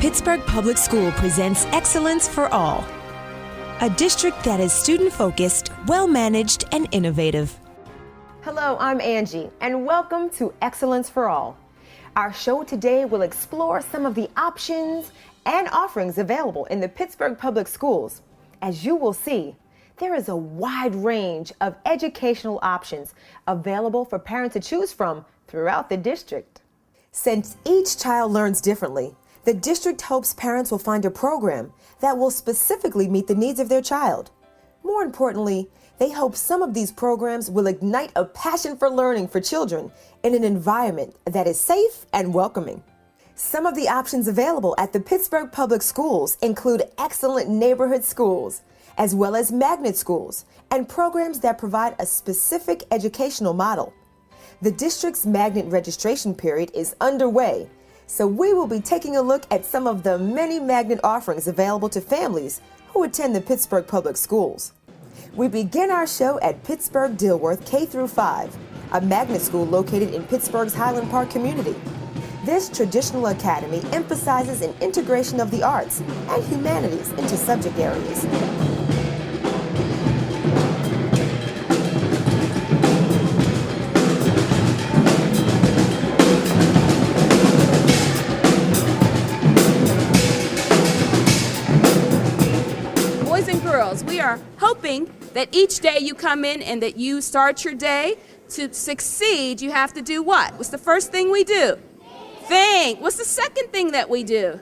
Pittsburgh Public School presents Excellence for All, a district that is student-focused, well-managed, and innovative. Hello, I'm Angie, and welcome to Excellence for All. Our show today will explore some of the options and offerings available in the Pittsburgh Public Schools. As you will see, there is a wide range of educational options available for parents to choose from throughout the district. Since each child learns differently, the district hopes parents will find a program that will specifically meet the needs of their child. More importantly, they hope some of these programs will ignite a passion for learning for children in an environment that is safe and welcoming. Some of the options available at the Pittsburgh Public Schools include excellent neighborhood schools, as well as magnet schools, and programs that provide a specific educational model. The district's magnet registration period is underway, so we will be taking a look at some of the many magnet offerings available to families who attend the Pittsburgh Public Schools. We begin our show at Pittsburgh Dilworth K-5, a magnet school located in Pittsburgh's Highland Park community. This traditional academy emphasizes an integration of the arts and humanities into subject areas. We are hoping that each day you come in and that you start your day. To succeed, you have to do what? What's the first thing we do? Think. What's the second thing that we do?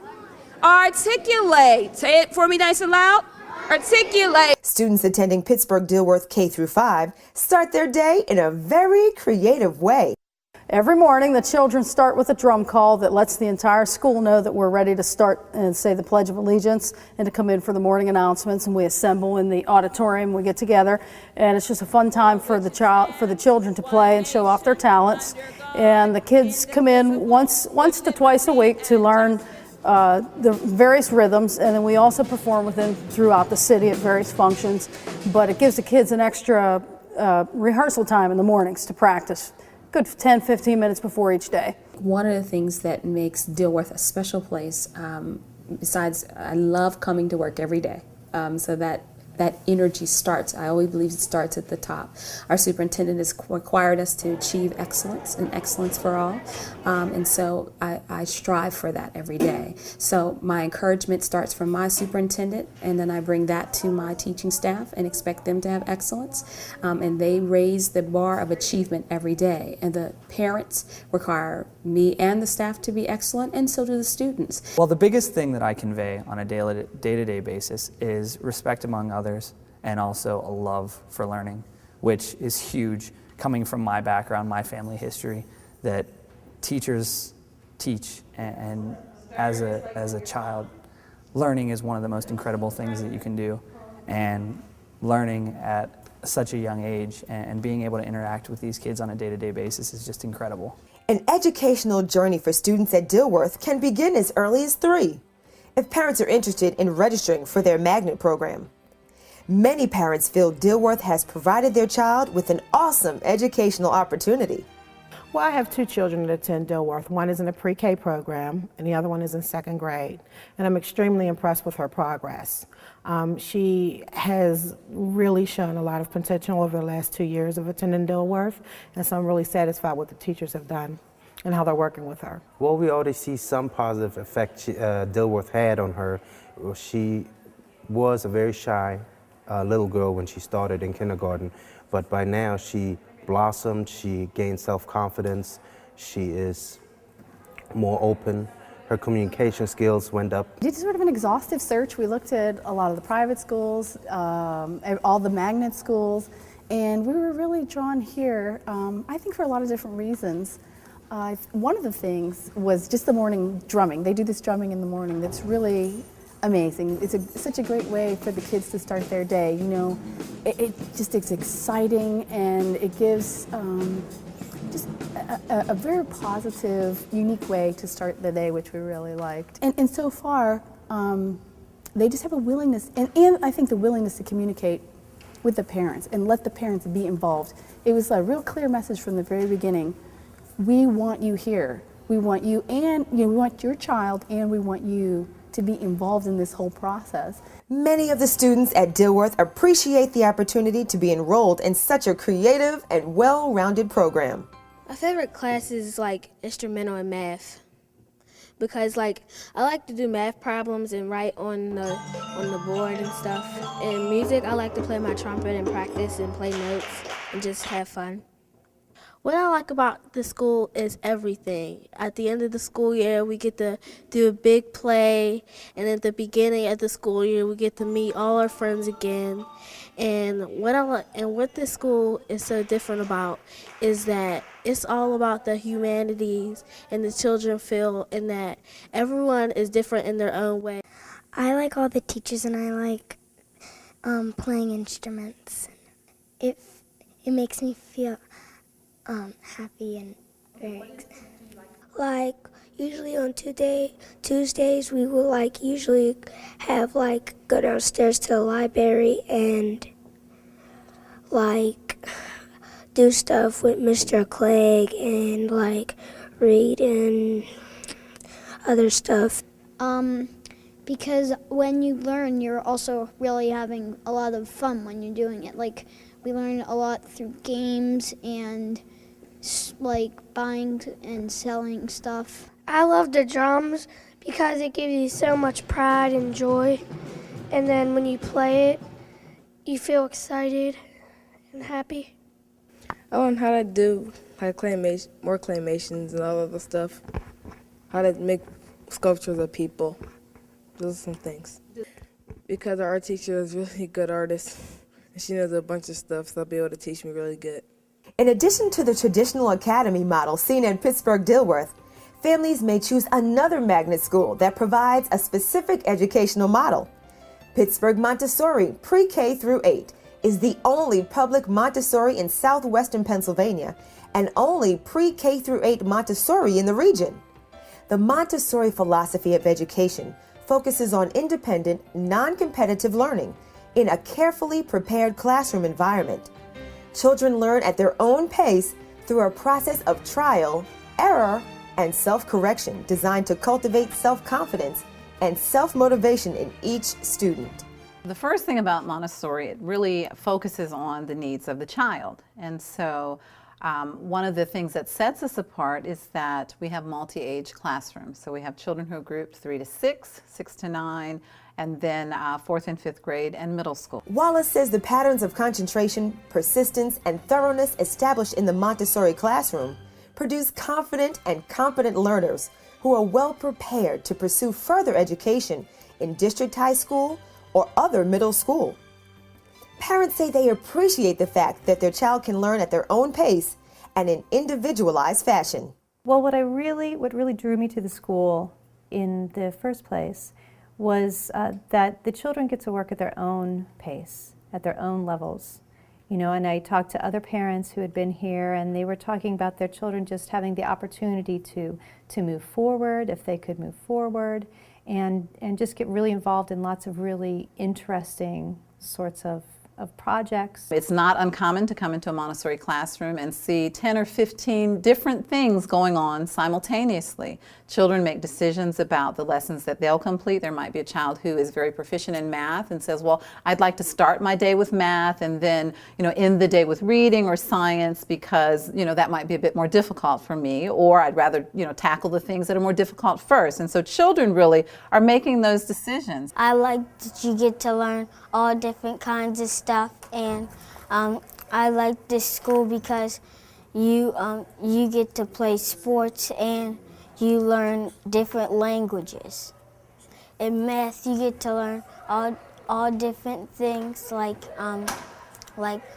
Articulate. Say it for me nice and loud. Articulate. Students attending Pittsburgh Dilworth K-5 start their day in a very creative way. Every morning, the children start with a drum call that lets the entire school know that we're ready to start and say the Pledge of Allegiance and to come in for the morning announcements. And we assemble in the auditorium. We get together, and it's just a fun time for the children to play and show off their talents. And the kids come in once to twice a week to learn the various rhythms, and then we also perform with them throughout the city at various functions. But it gives the kids an extra rehearsal time in the mornings to practice. Good 10-15 minutes before each day. One of the things that makes Dilworth a special place, besides I love coming to work every day, so that energy starts. I always believe it starts at the top. Our superintendent has required us to achieve excellence and excellence for all, and so I strive for that every day. So my encouragement starts from my superintendent, and then I bring that to my teaching staff and expect them to have excellence, and they raise the bar of achievement every day. And the parents require me and the staff to be excellent, and so do the students. Well, the biggest thing that I convey on a day-to-day basis is respect among others, and also a love for learning, which is huge coming from my background, my family history, that teachers teach, and as a child, learning is one of the most incredible things that you can do, and learning at such a young age and being able to interact with these kids on a day-to-day basis is just incredible. An educational journey for students at Dilworth can begin as early as 3, if parents are interested in registering for their magnet program. Many parents feel Dilworth has provided their child with an awesome educational opportunity. Well, I have 2 children that attend Dilworth. One is in a pre-K program, and the other one is in 2nd grade. And I'm extremely impressed with her progress. She has really shown a lot of potential over the last 2 years of attending Dilworth, and so I'm really satisfied with the teachers have done and how they're working with her. Well, we already see some positive effect Dilworth had on her. She was a very shy little girl when she started in kindergarten, but by now she blossomed, she gained self-confidence, she is more open, her communication skills went up. We did sort of an exhaustive search. We looked at a lot of the private schools, all the magnet schools, and we were really drawn here, I think for a lot of different reasons. One of the things was just the morning drumming. They do this drumming in the morning that's really amazing. It's such a great way for the kids to start their day. You know, it's exciting, and it gives just a very positive, unique way to start the day, which we really liked. And so far, they just have a willingness, and I think the willingness to communicate with the parents and let the parents be involved. It was a real clear message from the very beginning. We want you here. We want you and we want your child, and we want you to be involved in this whole process. Many of the students at Dilworth appreciate the opportunity to be enrolled in such a creative and well-rounded program. My favorite class is like instrumental and math, because like I like to do math problems and write on the board and stuff. And music, I like to play my trumpet and practice and play notes and just have fun. What I like about the school is everything. At the end of the school year, we get to do a big play, and at the beginning of the school year, we get to meet all our friends again. And what this school is so different about is that it's all about the humanities, and the children feel and that everyone is different in their own way. I like all the teachers, and I like playing instruments. It makes me feel happy and very excited. Like usually on Tuesdays we will like usually have like go downstairs to the library and like do stuff with Mr. Clegg and like read and other stuff. Because when you learn, you're also really having a lot of fun when you're doing it. Like we learn a lot through games and like buying and selling stuff. I love the drums because it gives you so much pride and joy, and then when you play it, you feel excited and happy. I learned how to do more claymations and all of the stuff, how to make sculptures of people. Those are some things. Because our art teacher is a really good artist, and she knows a bunch of stuff, so I'll be able to teach me really good. In addition to the traditional academy model seen at Pittsburgh Dilworth, families may choose another magnet school that provides a specific educational model. Pittsburgh Montessori Pre-K through 8 is the only public Montessori in southwestern Pennsylvania and only Pre-K through 8 Montessori in the region. The Montessori philosophy of education focuses on independent, non-competitive learning in a carefully prepared classroom environment. Children learn at their own pace through a process of trial, error, and self-correction designed to cultivate self-confidence and self-motivation in each student. The first thing about Montessori, it really focuses on the needs of the child. And so one of the things that sets us apart is that we have multi-age classrooms. So we have children who are grouped 3 to 6, 6 to 9, and then 4th and 5th grade and middle school. Wallace says the patterns of concentration, persistence, and thoroughness established in the Montessori classroom produce confident and competent learners who are well prepared to pursue further education in district high school or other middle school. Parents say they appreciate the fact that their child can learn at their own pace and in individualized fashion. Well, what really drew me to the school in the first place was that the children get to work at their own pace, at their own levels. You know, and I talked to other parents who had been here, and they were talking about their children just having the opportunity to move forward, if they could move forward, and just get really involved in lots of really interesting sorts of projects. It's not uncommon to come into a Montessori classroom and see 10 or 15 different things going on simultaneously. Children make decisions about the lessons that they'll complete. There might be a child who is very proficient in math and says, well, I'd like to start my day with math and then, end the day with reading or science because, that might be a bit more difficult for me, or I'd rather, tackle the things that are more difficult first. And so children really are making those decisions. I like that you get to learn all different kinds of stuff, and I like this school because you get to play sports and you learn different languages. In math, you get to learn all different things like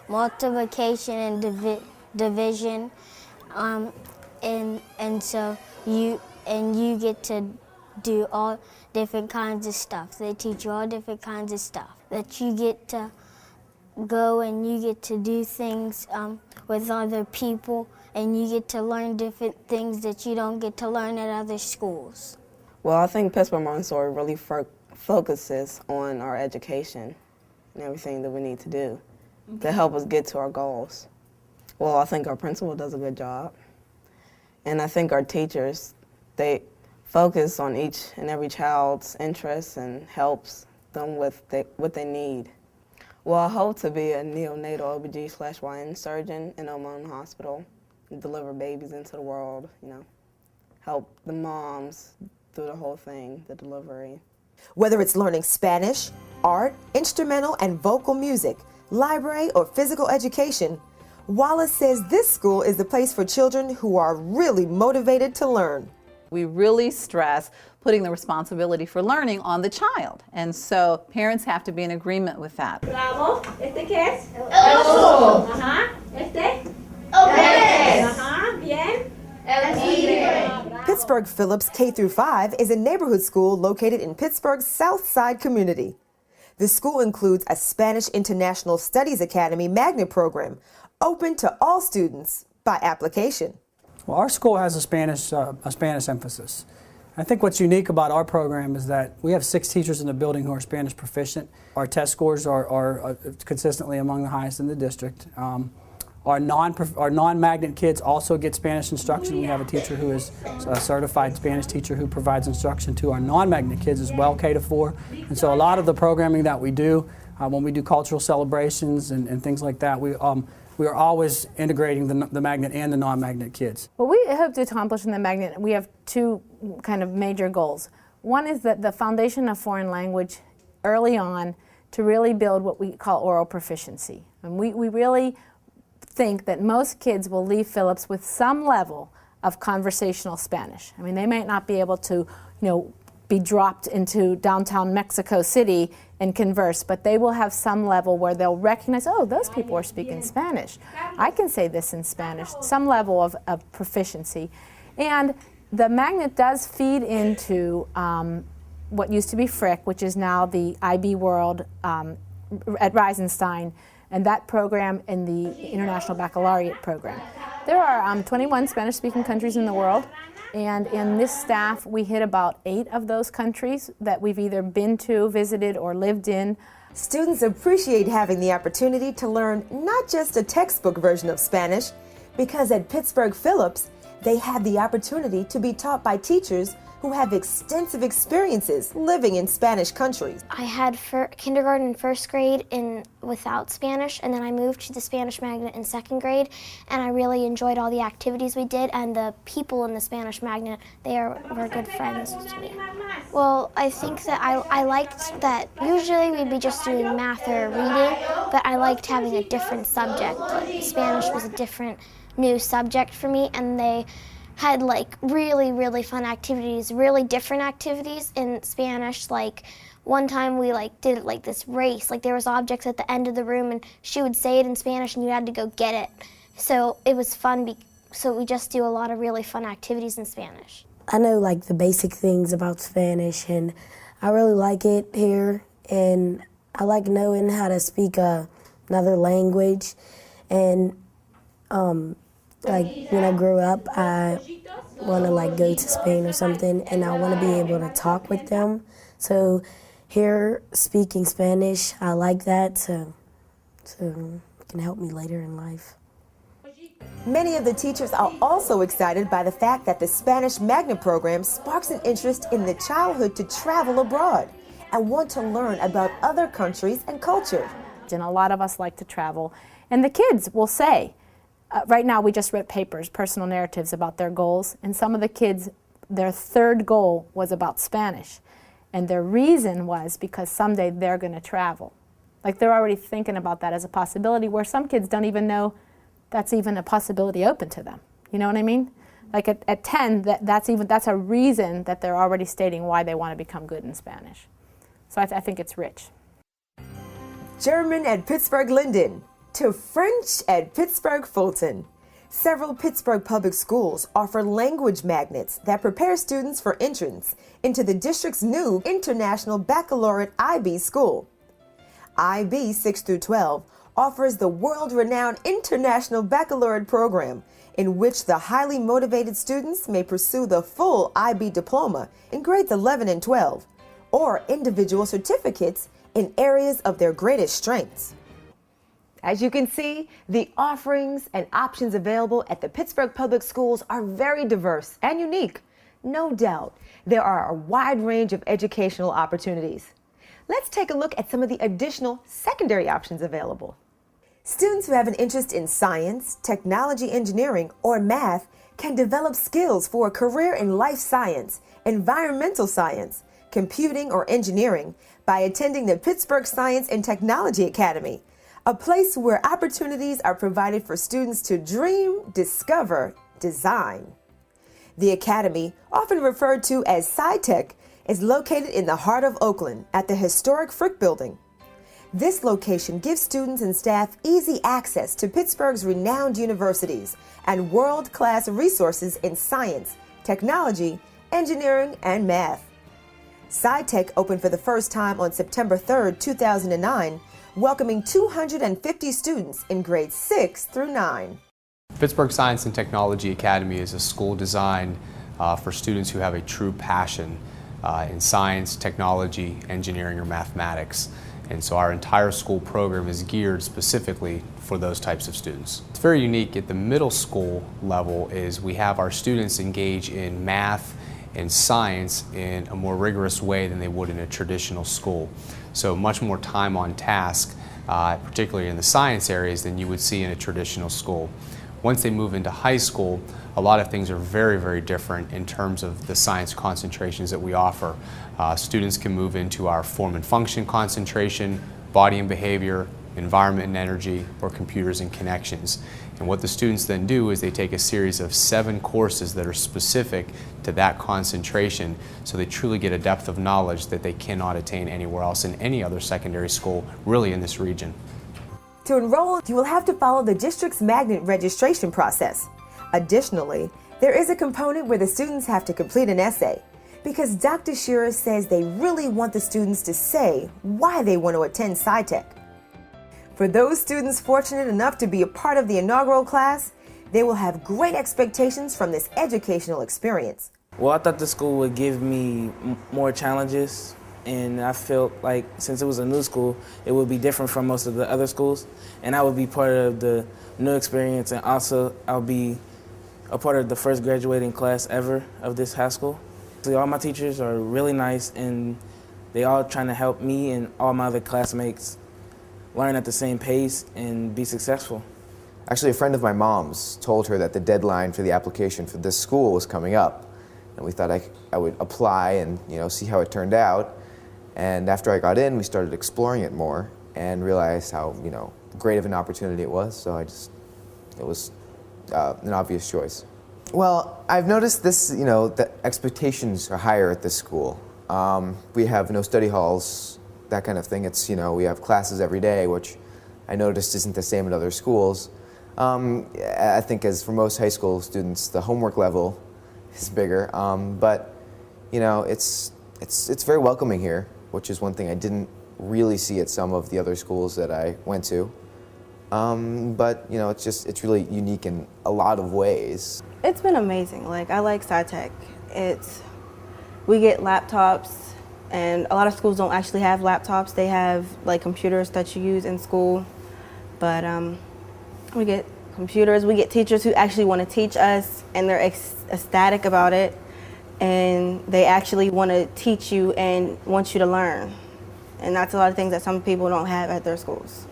multiplication and division, and so you get to do all different kinds of stuff. They teach you all different kinds of stuff that you get to go and you get to do things with other people, and you get to learn different things that you don't get to learn at other schools. Well, I think Pittsburgh Montessori really focuses on our education and everything that we need to do to help us get to our goals. Well, I think our principal does a good job, and I think our teachers they focus on each and every child's interests and helps them with what they need. Well, I hope to be a neonatal OBG/YN surgeon in Oman Hospital, deliver babies into the world, you know, help the moms through the whole thing, the delivery. Whether it's learning Spanish, art, instrumental and vocal music, library, or physical education, Wallace says this school is the place for children who are really motivated to learn. We really stress putting the responsibility for learning on the child, and so parents have to be in agreement with that. Bravo. ¿Este qué es? El oso. Ajá. ¿Este? Okay. Ajá. Bien. El tigre. Pittsburgh Phillips K-5 is a neighborhood school located in Pittsburgh's South Side community. The school includes a Spanish International Studies Academy magnet program open to all students by application. Well, our school has a Spanish emphasis. I think what's unique about our program is that we have 6 teachers in the building who are Spanish proficient. Our test scores are consistently among the highest in the district. Our non-magnet kids also get Spanish instruction. We have a teacher who is a certified Spanish teacher who provides instruction to our non-magnet kids as well, K-4. And so a lot of the programming that we do, when we do cultural celebrations and things like that, we are always integrating the magnet and the non-magnet kids. What we hope to accomplish in the magnet, we have 2 kind of major goals. One is that the foundation of foreign language early on to really build what we call oral proficiency. And we really think that most kids will leave Phillips with some level of conversational Spanish. I mean, they might not be able to, be dropped into downtown Mexico City and converse, but they will have some level where they'll recognize, oh, those people are speaking Spanish. I can say this in Spanish, some level of proficiency. And the magnet does feed into what used to be Frick, which is now the IB World at Reisenstein, and that program in the International Baccalaureate program. There are 21 Spanish-speaking countries in the world, and in this staff we hit about 8 of those countries that we've either been to, visited, or lived in. Students appreciate having the opportunity to learn not just a textbook version of Spanish, because at Pittsburgh Phillips, they have the opportunity to be taught by teachers who have extensive experiences living in Spanish countries. I had kindergarten and first grade without Spanish, and then I moved to the Spanish magnet in second grade, and I really enjoyed all the activities we did, and the people in the Spanish magnet, were good friends to me. Well, I think that I liked that usually we'd be just doing math or reading, but I liked having a different subject. Spanish was a different new subject for me, and they had really, really fun activities, really different activities in Spanish. Like one time we did this race. There was objects at the end of the room and she would say it in Spanish and you had to go get it. So it was fun, so we just do a lot of really fun activities in Spanish. I know the basic things about Spanish and I really like it here, and I like knowing how to speak another language, and when I grow up, I want to go to Spain or something, and I want to be able to talk with them. So here, speaking Spanish, I like that, so it can help me later in life. Many of the teachers are also excited by the fact that the Spanish magnet program sparks an interest in the childhood to travel abroad and want to learn about other countries and culture. And a lot of us like to travel, and the kids will say, right now we just read papers, personal narratives about their goals, and some of the kids, their 3rd goal was about Spanish. And their reason was because someday they're going to travel. They're already thinking about that as a possibility, where some kids don't even know that's even a possibility open to them. You know what I mean? At 10, that's a reason that they're already stating why they want to become good in Spanish. So I think it's rich. German at Pittsburgh Linden to French at Pittsburgh Fulton. Several Pittsburgh public schools offer language magnets that prepare students for entrance into the district's new International Baccalaureate IB school. IB 6 through 12 offers the world-renowned International Baccalaureate program, in which the highly motivated students may pursue the full IB diploma in grades 11 and 12, or individual certificates in areas of their greatest strengths. As you can see, the offerings and options available at the Pittsburgh Public Schools are very diverse and unique. no doubt, there are a wide range of educational opportunities. Let's take a look at some of the additional secondary options available. Students who have an interest in science, technology, engineering, or math can develop skills for a career in life science, environmental science, computing, or engineering by attending the Pittsburgh Science and Technology Academy, a place where opportunities are provided for students to dream, discover, design. The Academy, often referred to as SciTech, is located in the heart of Oakland at the historic Frick Building. This location gives students and staff easy access to Pittsburgh's renowned universities and world-class resources in science, technology, engineering, and math. SciTech opened for the first time on September 3, 2009, welcoming 250 students in grades 6 through 9. Pittsburgh Science and Technology Academy is a school designed for students who have a true passion in science, technology, engineering, or mathematics. And so our entire school program is geared specifically for those types of students. It's very unique at the middle school level is we have our students engage in math and science in a more rigorous way than they would in a traditional school. So much more time on task, particularly in the science areas, than you would see in a traditional school. Once they move into high school, a lot of things are very, very different in terms of the science concentrations that we offer. Students can move into our form and function concentration, body and behavior, environment and energy, or computers and connections. And what the students then do is they take a series of 7 courses that are specific to that concentration, so they truly get a depth of knowledge that they cannot attain anywhere else in any other secondary school, really in this region. To enroll, you will have to follow the district's magnet registration process. Additionally, there is a component where the students have to complete an essay, because Dr. Shearer says they really want the students to say why they want to attend SciTech. For those students fortunate enough to be a part of the inaugural class, they will have great expectations from this educational experience. Well, I thought the school would give me more challenges, and I felt like since it was a new school, it would be different from most of the other schools, and I would be part of the new experience, and also I'll be a part of the first graduating class ever of this high school. So all my teachers are really nice, and they all trying to help me and all my other classmates learn at the same pace and be successful. Actually, a friend of my mom's told her that the deadline for the application for this school was coming up, and we thought I would apply and see how it turned out. And after I got in, we started exploring it more and realized how great of an opportunity it was. So it was an obvious choice. Well, I've noticed this, the expectations are higher at this school. We have no study halls, that kind of thing. It's, we have classes every day, which I noticed isn't the same at other schools. I think as for most high school students, the homework level is bigger, but, it's very welcoming here, which is one thing I didn't really see at some of the other schools that I went to. But it's really unique in a lot of ways. It's been amazing. I like SciTech. We get laptops, and a lot of schools don't actually have laptops. They have computers that you use in school, but we get computers. We get teachers who actually want to teach us, and they're ecstatic about it, and they actually want to teach you and want you to learn. And that's a lot of things that some people don't have at their schools.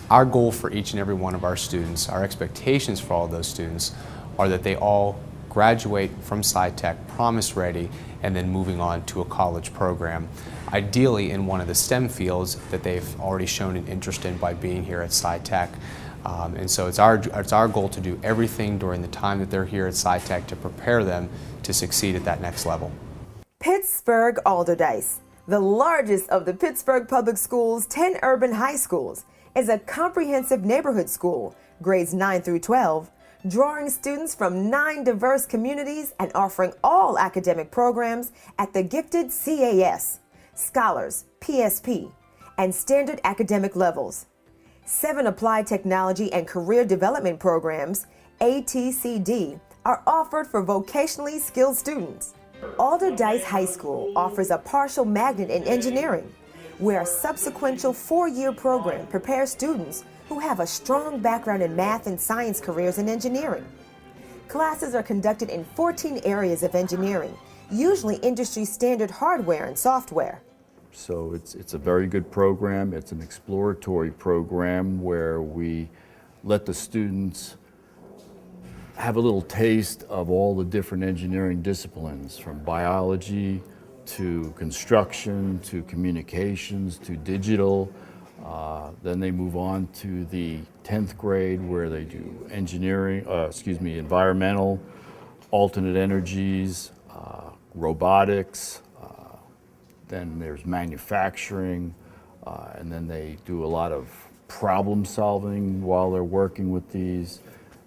Our goal for each and every one of our students, our expectations for all those students, are that they all graduate from SciTech promise ready and then moving on to a college program, ideally in one of the STEM fields that they've already shown an interest in by being here at SciTech. And so it's our goal to do everything during the time that they're here at SciTech to prepare them to succeed at that next level. Pittsburgh Allderdice, the largest of the Pittsburgh Public Schools' 10 urban high schools, is a comprehensive neighborhood school, grades 9 through 12, drawing students from 9 diverse communities and offering all academic programs at the gifted CAS, Scholars, PSP, and standard academic levels. 7 applied technology and career development programs, ATCD, are offered for vocationally skilled students. Allderdice High School offers a partial magnet in engineering, where a subsequential 4-year program prepares students who have a strong background in math and science careers in engineering. Classes are conducted in 14 areas of engineering, usually industry standard hardware and software. So it's a very good program. It's an exploratory program where we let the students have a little taste of all the different engineering disciplines, from biology to construction to communications to digital. Then they move on to the 10th grade where they do environmental, alternate energies, robotics, then there's manufacturing, and then they do a lot of problem solving while they're working with these.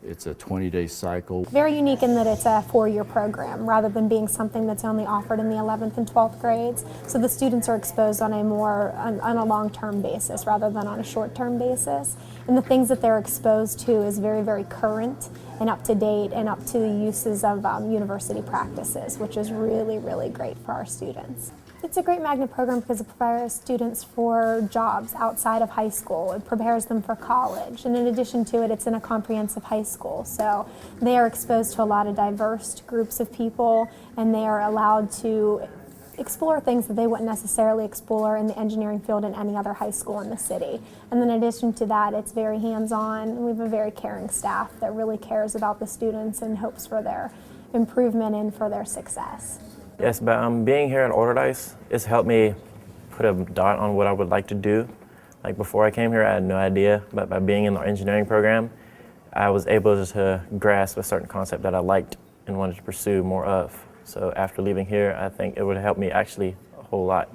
It's a 20-day cycle. Very unique in that it's a 4-year program rather than being something that's only offered in the 11th and 12th grades. So the students are exposed on a long-term basis rather than on a short-term basis. And the things that they're exposed to is very, very current and up to date and up to the uses of university practices, which is really, really great for our students. It's a great magnet program because it prepares students for jobs outside of high school. It prepares them for college. And in addition to it, it's in a comprehensive high school. So they are exposed to a lot of diverse groups of people, and they are allowed to explore things that they wouldn't necessarily explore in the engineering field in any other high school in the city. And then in addition to that, it's very hands-on. We have a very caring staff that really cares about the students and hopes for their improvement and for their success. Yes, but being here at Allderdice, it's helped me put a dot on what I would like to do. Like before I came here, I had no idea, but by being in the engineering program, I was able to grasp a certain concept that I liked and wanted to pursue more of. So after leaving here, I think it would help me actually a whole lot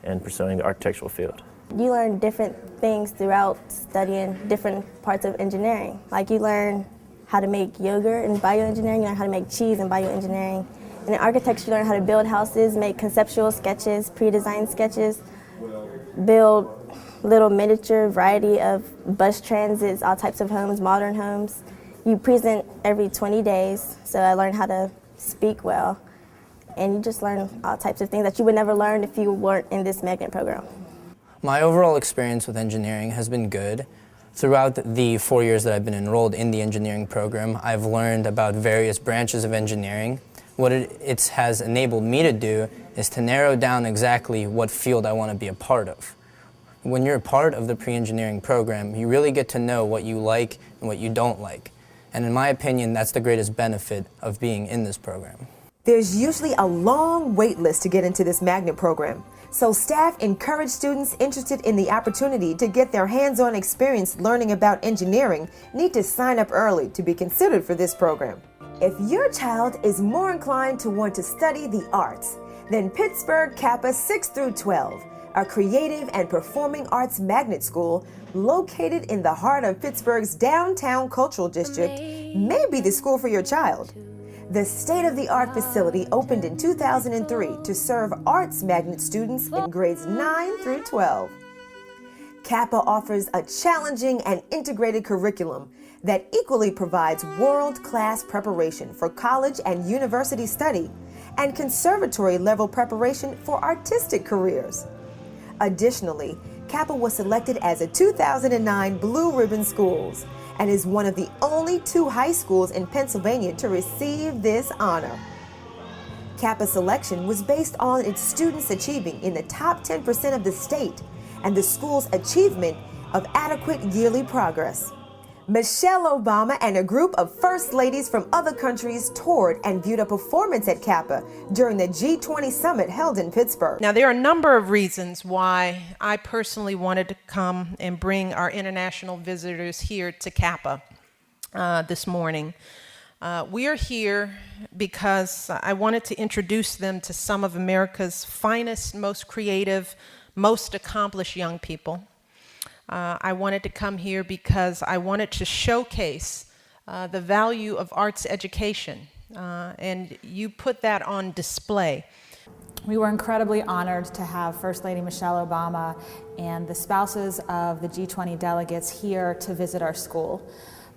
in pursuing the architectural field. You learn different things throughout studying different parts of engineering. Like you learn how to make yogurt in bioengineering, you learn how to make cheese in bioengineering. And in architecture, you learn how to build houses, make conceptual sketches, pre-designed sketches, build little miniature variety of bus transits, all types of homes, modern homes. You present every 20 days, so I learned how to speak well. And you just learn all types of things that you would never learn if you weren't in this magnet program. My overall experience with engineering has been good. Throughout the 4 years that I've been enrolled in the engineering program, I've learned about various branches of engineering. What it has enabled me to do is to narrow down exactly what field I want to be a part of. When you're a part of the pre-engineering program, you really get to know what you like and what you don't like. And in my opinion, that's the greatest benefit of being in this program. There's usually a long wait list to get into this magnet program. So staff encourage students interested in the opportunity to get their hands-on experience learning about engineering need to sign up early to be considered for this program. If your child is more inclined to want to study the arts, then Pittsburgh Kappa 6 through 12, a creative and performing arts magnet school located in the heart of Pittsburgh's downtown cultural district, may be the school for your child. The state-of-the-art facility opened in 2003 to serve arts magnet students in grades 9 through 12. Kappa offers a challenging and integrated curriculum that equally provides world-class preparation for college and university study and conservatory-level preparation for artistic careers. Additionally, Kappa was selected as a 2009 Blue Ribbon Schools and is one of the only 2 high schools in Pennsylvania to receive this honor. Kappa's selection was based on its students achieving in the top 10% of the state and the school's achievement of adequate yearly progress. Michelle Obama and a group of first ladies from other countries toured and viewed a performance at Kappa during the G20 summit held in Pittsburgh. Now, there are a number of reasons why I personally wanted to come and bring our international visitors here to Kappa this morning. We are here because I wanted to introduce them to some of America's finest, most creative, most accomplished young people. I wanted to come here because I wanted to showcase the value of arts education, and you put that on display. We were incredibly honored to have First Lady Michelle Obama and the spouses of the G20 delegates here to visit our school.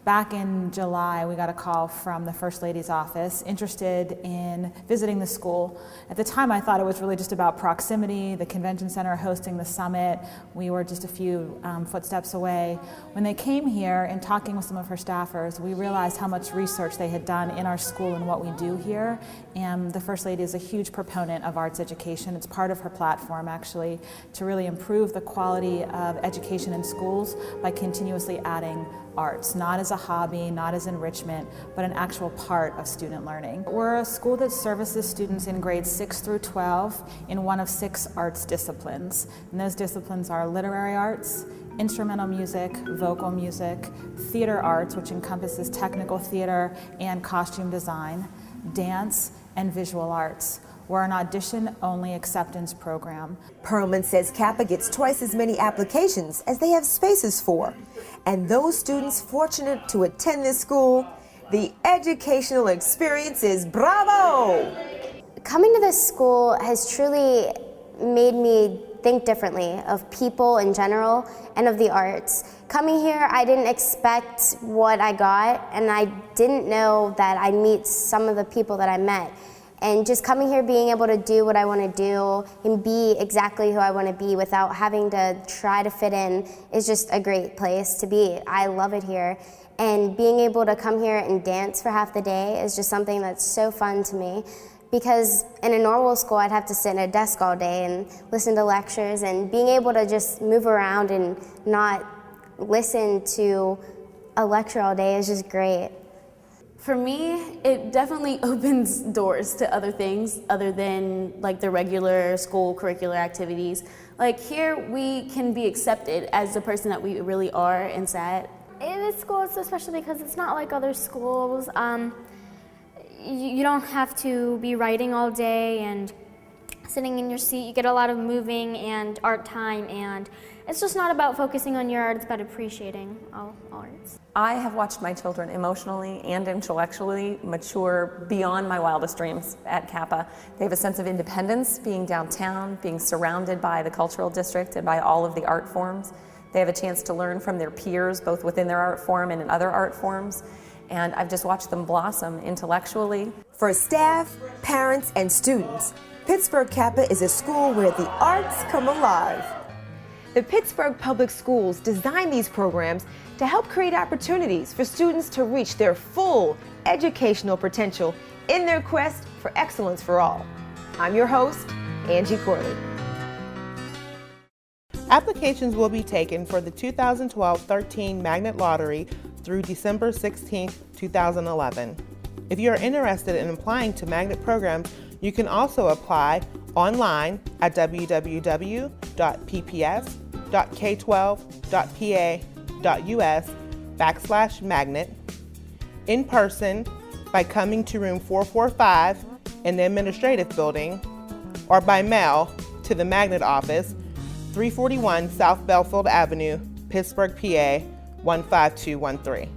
Back in July, we got a call from the First Lady's office interested in visiting the school. At the time, I thought it was really just about proximity, the convention center hosting the summit. We were just a few footsteps away. When they came here and talking with some of her staffers, we realized how much research they had done in our school and what we do here. And the First Lady is a huge proponent of arts education. It's part of her platform, actually, to really improve the quality of education in schools by continuously adding arts, not as a hobby, not as enrichment, but an actual part of student learning. We're a school that services students in grades 6 through 12 in one of 6 arts disciplines. And those disciplines are literary arts, instrumental music, vocal music, theater arts, which encompasses technical theater and costume design, dance, and visual arts. We're an audition-only acceptance program. Perlman says Kappa gets twice as many applications as they have spaces for. And those students fortunate to attend this school, the educational experience is bravo! Coming to this school has truly made me think differently of people in general and of the arts. Coming here, I didn't expect what I got, and I didn't know that I'd meet some of the people that I met. And just coming here, being able to do what I want to do and be exactly who I want to be without having to try to fit in is just a great place to be. I love it here. And being able to come here and dance for half the day is just something that's so fun to me. Because in a normal school, I'd have to sit in a desk all day and listen to lectures, and being able to just move around and not listen to a lecture all day is just great. For me, it definitely opens doors to other things other than like the regular school curricular activities. Like here, we can be accepted as the person that we really are inside. In this school, it's especially because it's not like other schools. You don't have to be writing all day and sitting in your seat. You get a lot of moving and art time, and it's just not about focusing on your art, it's about appreciating all arts. I have watched my children emotionally and intellectually mature beyond my wildest dreams at Kappa. They have a sense of independence, being downtown, being surrounded by the cultural district and by all of the art forms. They have a chance to learn from their peers, both within their art form and in other art forms. And I've just watched them blossom intellectually. For staff, parents, and students, Pittsburgh Kappa is a school where the arts come alive. The Pittsburgh Public Schools design these programs to help create opportunities for students to reach their full educational potential in their quest for excellence for all. I'm your host, Angie Corley. Applications will be taken for the 2012-13 Magnet Lottery through December 16, 2011. If you are interested in applying to magnet programs, you can also apply online at www.pps.k12.pa.us/magnet, in person by coming to room 445 in the Administrative Building, or by mail to the Magnet Office, 341 South Belfield Avenue, Pittsburgh, PA 15213.